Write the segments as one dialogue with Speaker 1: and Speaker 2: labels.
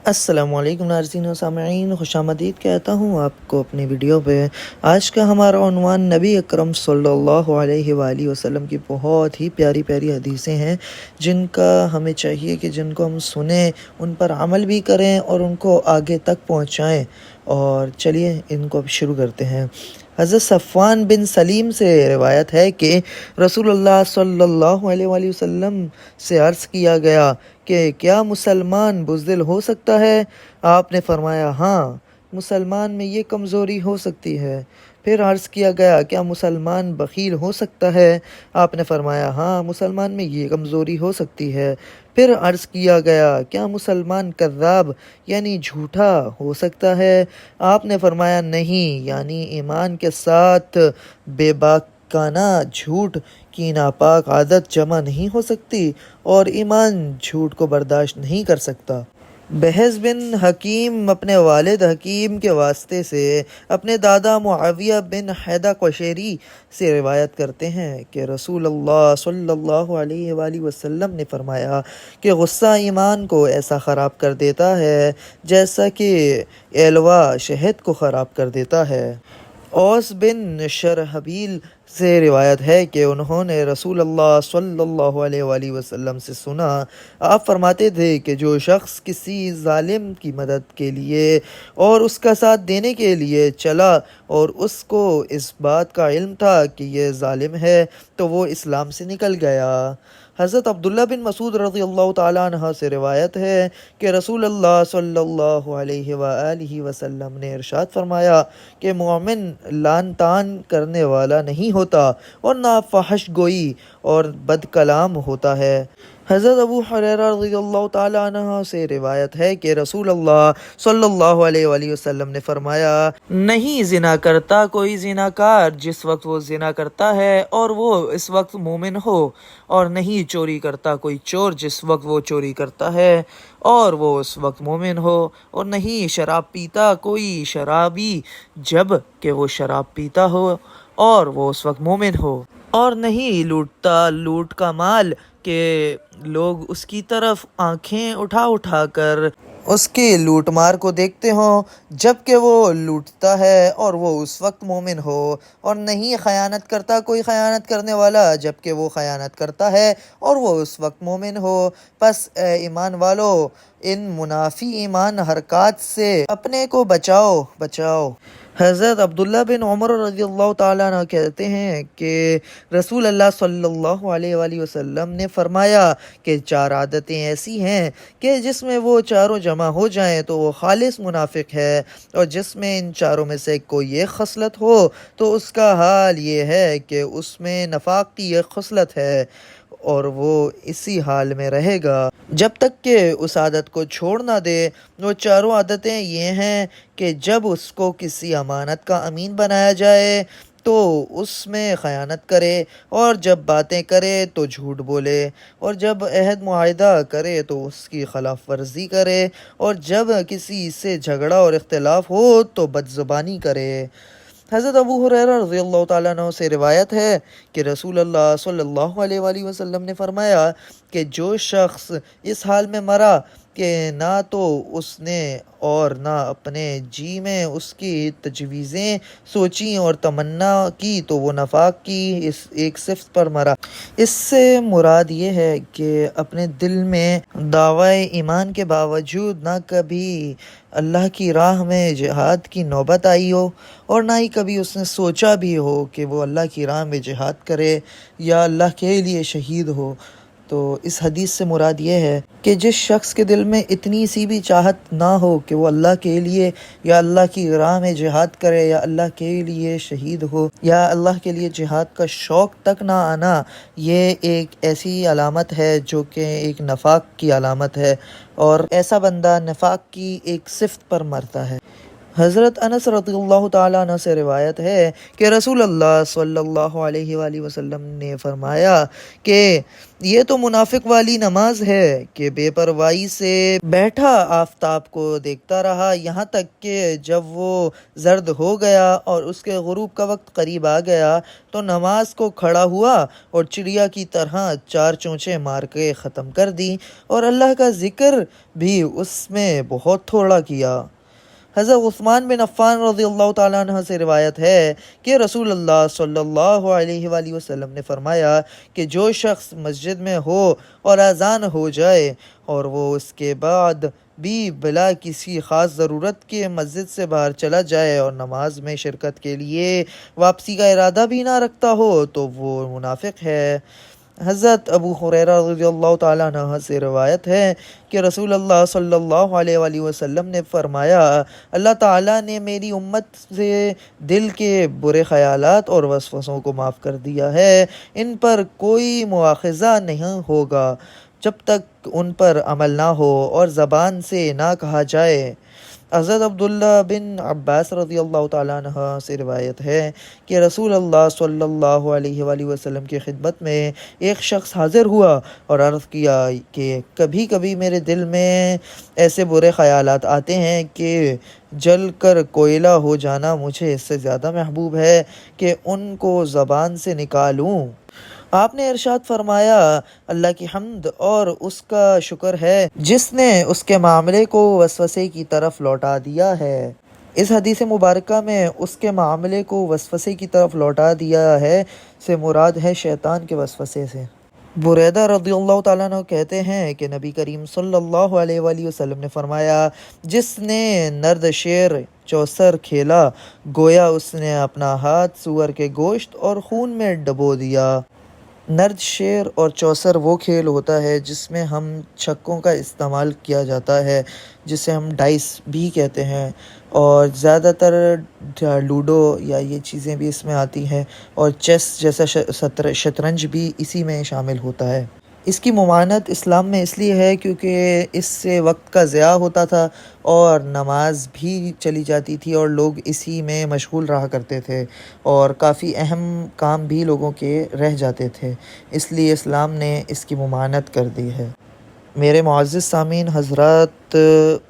Speaker 1: السلام علیکم ناظرین و سامعین، خوش آمدید کہتا ہوں آپ کو اپنی ویڈیو پہ۔ آج کا ہمارا عنوان نبی اکرم صلی اللہ علیہ وآلہ وسلم کی بہت ہی پیاری پیاری حدیثیں ہیں، جن کا ہمیں چاہیے کہ جن کو ہم سنیں، ان پر عمل بھی کریں اور ان کو آگے تک پہنچائیں۔ اور چلیے ان کو اب شروع کرتے ہیں۔ حضرت صفوان بن سلیم سے روایت ہے کہ رسول اللہ صلی اللہ علیہ وآلہ وسلم سے عرض کیا گیا کہ کیا مسلمان بزدل ہو سکتا ہے؟ آپ نے فرمایا ہاں، مسلمان میں یہ کمزوری ہو سکتی ہے۔ پھر عرض کیا گیا کیا مسلمان بخیل ہو سکتا ہے؟ آپ نے فرمایا ہاں، مسلمان میں یہ کمزوری ہو سکتی ہے۔ پھر عرض کیا گیا کیا مسلمان کذاب یعنی جھوٹا ہو سکتا ہے؟ آپ نے فرمایا نہیں، یعنی ایمان کے ساتھ بے باکانہ جھوٹ کی ناپاک عادت جمع نہیں ہو سکتی اور ایمان جھوٹ کو برداشت نہیں کر سکتا۔ بحث بن حکیم اپنے والد حکیم کے واسطے سے اپنے دادا معاویہ بن حیدہ قشیری سے روایت کرتے ہیں کہ رسول اللہ صلی اللہ علیہ وآلہ وسلم نے فرمایا کہ غصہ ایمان کو ایسا خراب کر دیتا ہے جیسا کہ ایلوا شہد کو خراب کر دیتا ہے۔ اوس بن شرحبیل سے روایت ہے کہ انہوں نے رسول اللہ صلی اللہ علیہ وآلہ وسلم سے سنا، آپ فرماتے تھے کہ جو شخص کسی ظالم کی مدد کے لیے اور اس کا ساتھ دینے کے لیے چلا اور اس کو اس بات کا علم تھا کہ یہ ظالم ہے تو وہ اسلام سے نکل گیا۔ حضرت عبداللہ بن مسعود رضی اللہ تعالیٰ عنہ سے روایت ہے کہ رسول اللہ صلی اللہ علیہ وآلہ وسلم نے ارشاد فرمایا کہ مومن لعن طعن کرنے والا نہیں ہوتا اور نہ فحش گوئی اور بد کلام ہوتا ہے۔ حضرت ابو ہریرہ رضی اللہ تعالیٰ عنہ سے روایت ہے کہ رسول اللہ صلی اللہ علیہ وآلہ وسلم نے فرمایا نہیں زنا کرتا کوئی زناکار جس وقت وہ زنا کرتا ہے اور وہ اس وقت مومن ہو، اور نہیں چوری کرتا کوئی چور جس وقت وہ چوری کرتا ہے اور وہ اس وقت مومن ہو، اور نہیں شراب پیتا کوئی شرابی جب کہ وہ شراب پیتا ہو اور وہ اس وقت مومن ہو، اور نہیں لوٹتا لوٹ کا مال کہ لوگ اس کی طرف آنکھیں اٹھا اٹھا کر اس کی لوٹ مار کو دیکھتے ہوں جب کہ وہ لوٹتا ہے اور وہ اس وقت مومن ہو، اور نہیں خیانت کرتا کوئی خیانت کرنے والا جب کہ وہ خیانت کرتا ہے اور وہ اس وقت مومن ہو۔ پس اے ایمان والو، ان منافی ایمان حرکات سے اپنے کو بچاؤ۔ حضرت عبداللہ بن عمر رضی اللہ تعالیٰ عنہ کہتے ہیں کہ رسول اللہ صلی اللہ علیہ وآلہ وسلم نے فرمایا کہ چار عادتیں ایسی ہیں کہ جس میں وہ چاروں جمع ہو جائیں تو وہ خالص منافق ہے، اور جس میں ان چاروں میں سے کوئی ایک خصلت ہو تو اس کا حال یہ ہے کہ اس میں نفاق کی ایک خصلت ہے اور وہ اسی حال میں رہے گا جب تک کہ اس عادت کو چھوڑ نہ دے۔ وہ چاروں عادتیں یہ ہیں کہ جب اس کو کسی امانت کا امین بنایا جائے تو اس میں خیانت کرے، اور جب باتیں کرے تو جھوٹ بولے، اور جب عہد معاہدہ کرے تو اس کی خلاف ورزی کرے، اور جب کسی سے جھگڑا اور اختلاف ہو تو بد زبانی کرے۔ حضرت ابو ہریرہ رضی اللہ تعالیٰ عنہ سے روایت ہے کہ رسول اللہ صلی اللہ علیہ وآلہ وسلم نے فرمایا کہ جو شخص اس حال میں مرا کہ نہ تو اس نے اور نہ اپنے جی میں اس کی تجویزیں سوچیں اور تمنا کی تو وہ نفاق کی اس ایک صفت پر مرا۔ اس سے مراد یہ ہے کہ اپنے دل میں دعوی ایمان کے باوجود نہ کبھی اللہ کی راہ میں جہاد کی نوبت آئی ہو اور نہ ہی کبھی اس نے سوچا بھی ہو کہ وہ اللہ کی راہ میں جہاد کرے یا اللہ کے لیے شہید ہو۔ تو اس حدیث سے مراد یہ ہے کہ جس شخص کے دل میں اتنی سی بھی چاہت نہ ہو کہ وہ اللہ کے لیے یا اللہ کی راہ میں جہاد کرے یا اللہ کے لیے شہید ہو یا اللہ کے لیے جہاد کا شوق تک نہ آنا، یہ ایک ایسی علامت ہے جو کہ ایک نفاق کی علامت ہے، اور ایسا بندہ نفاق کی ایک صفت پر مرتا ہے۔ حضرت انس رضی اللہ تعالیٰ عنہ سے روایت ہے کہ رسول اللہ صلی اللہ علیہ وآلہ وسلم نے فرمایا کہ یہ تو منافق والی نماز ہے کہ بے پرواہی سے بیٹھا آفتاب کو دیکھتا رہا یہاں تک کہ جب وہ زرد ہو گیا اور اس کے غروب کا وقت قریب آ گیا تو نماز کو کھڑا ہوا اور چڑیا کی طرح 4 چونچیں مار کے ختم کر دی اور اللہ کا ذکر بھی اس میں بہت تھوڑا کیا۔ حضرت عثمان بن عفان رضی اللہ تعالیٰ عنہ سے روایت ہے کہ رسول اللہ صلی اللہ علیہ وآلہ وسلم نے فرمایا کہ جو شخص مسجد میں ہو اور اذان ہو جائے اور وہ اس کے بعد بھی بلا کسی خاص ضرورت کے مسجد سے باہر چلا جائے اور نماز میں شرکت کے لیے واپسی کا ارادہ بھی نہ رکھتا ہو تو وہ منافق ہے۔ حضرت ابو ہریرہ رضی اللہ تعالیٰ عنہ سے روایت ہے کہ رسول اللہ صلی اللہ علیہ وآلہ وسلم نے فرمایا اللہ تعالیٰ نے میری امت سے دل کے برے خیالات اور وسوسوں کو معاف کر دیا ہے، ان پر کوئی مواخذہ نہیں ہوگا جب تک ان پر عمل نہ ہو اور زبان سے نہ کہا جائے۔ حضرت عبداللہ بن عباس رضی اللہ تعالیٰ عنہ سے روایت ہے کہ رسول اللہ صلی اللہ علیہ وآلہ وسلم کی خدمت میں ایک شخص حاضر ہوا اور عرض کیا کہ کبھی کبھی میرے دل میں ایسے برے خیالات آتے ہیں کہ جل کر کوئلہ ہو جانا مجھے اس سے زیادہ محبوب ہے کہ ان کو زبان سے نکالوں۔ آپ نے ارشاد فرمایا اللہ کی حمد اور اس کا شکر ہے جس نے اس کے معاملے کو وسوسے کی طرف لوٹا دیا ہے۔ اس حدیث مبارکہ میں اس کے معاملے کو وسوسے کی طرف لوٹا دیا ہے سے مراد ہے شیطان کے وسوسے سے۔ بریدہ رضی اللہ تعالیٰ عنہ کہتے ہیں کہ نبی کریم صلی اللہ علیہ وآلہ وسلم نے فرمایا جس نے نرد شیر چوسر کھیلا گویا اس نے اپنا ہاتھ سور کے گوشت اور خون میں ڈبو دیا۔ نرد شیر اور چوسر وہ کھیل ہوتا ہے جس میں ہم چھکوں کا استعمال کیا جاتا ہے جسے ہم ڈائس بھی کہتے ہیں، اور زیادہ تر لوڈو یا یہ چیزیں بھی اس میں آتی ہیں، اور چیس جیسا شطرنج بھی اسی میں شامل ہوتا ہے۔ اس کی ممانعت اسلام میں اس لیے ہے کیونکہ اس سے وقت کا ضیاع ہوتا تھا اور نماز بھی چلی جاتی تھی اور لوگ اسی میں مشغول رہا کرتے تھے اور کافی اہم کام بھی لوگوں کے رہ جاتے تھے، اس لیے اسلام نے اس کی ممانعت کر دی ہے۔ میرے معزز سامعین حضرات،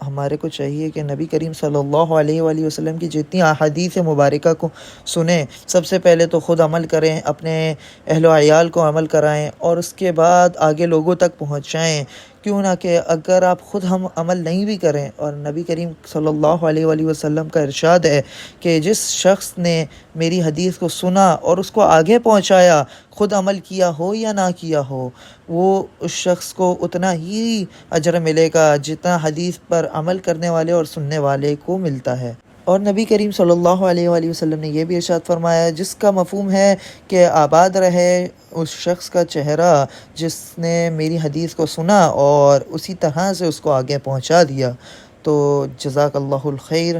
Speaker 1: ہمارے کو چاہیے کہ نبی کریم صلی اللہ علیہ وآلہ وسلم کی جتنی احادیث مبارکہ کو سنیں، سب سے پہلے تو خود عمل کریں، اپنے اہل و عیال کو عمل کرائیں اور اس کے بعد آگے لوگوں تک پہنچائیں۔ کیوں نہ کہ اگر آپ خود ہم عمل نہیں بھی کریں، اور نبی کریم صلی اللہ علیہ وآلہ وسلم کا ارشاد ہے کہ جس شخص نے میری حدیث کو سنا اور اس کو آگے پہنچایا، خود عمل کیا ہو یا نہ کیا ہو، وہ اس شخص کو اتنا ہی اجر ملے گا جتنا حدیث پر عمل کرنے والے اور سننے والے کو ملتا ہے۔ اور نبی کریم صلی اللہ علیہ وآلہ وسلم نے یہ بھی ارشاد فرمایا جس کا مفہوم ہے کہ آباد رہے اس شخص کا چہرہ جس نے میری حدیث کو سنا اور اسی طرح سے اس کو آگے پہنچا دیا۔ تو جزاک اللہ الخیر۔